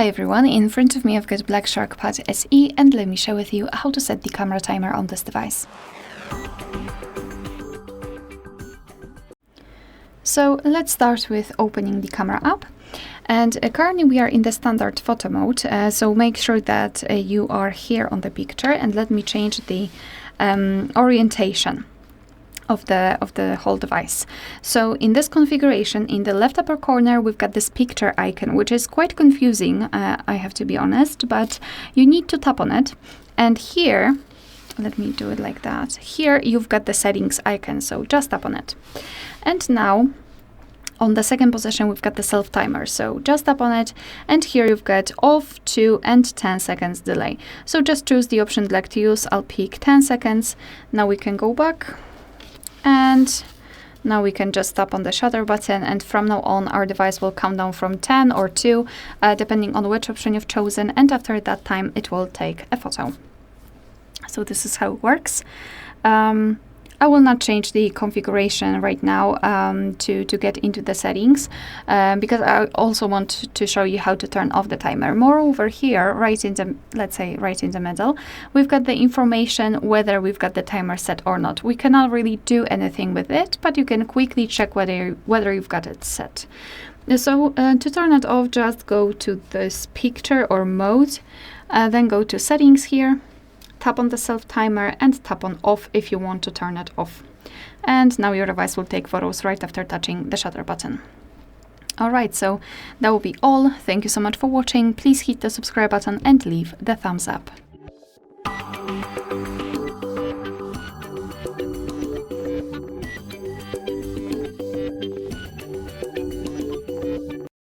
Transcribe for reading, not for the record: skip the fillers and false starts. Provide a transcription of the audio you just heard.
Hi everyone, in front of me I've got Black Shark Pad SE and let me share with you how to set the camera timer on this device. So let's start with opening the camera app. And currently we are in the standard photo mode, so make sure that you are here on the picture, and let me change the orientation of the whole device. So in this configuration, in the left upper corner, we've got this picture icon, which is quite confusing, I have to be honest, but you need to tap on it. And here, let me do it like that. Here you've got the settings icon, so just tap on it. And now, on the second position, we've got the self timer. So just tap on it, and here you've got off, 2 and 10 seconds delay. So just choose the option you'd like to use. I'll pick 10 seconds. Now we can go back. And now we can just tap on the shutter button, and from now on our device will count down from 10 or 2, depending on which option you've chosen, and after that time it will take a photo. So this is how it works. I will not change the configuration right now to get into the settings because I also want to show you how to turn off the timer. Moreover, here, right in the, let's say right in the middle, we've got the information whether we've got the timer set or not. We cannot really do anything with it, but you can quickly check whether you've got it set. So to turn it off, just go to this picture or mode, then go to settings here. Tap on the self timer and tap on off if you want to turn it off. And now your device will take photos right after touching the shutter button. Alright, so that will be all. Thank you so much for watching. Please hit the subscribe button and leave the thumbs up.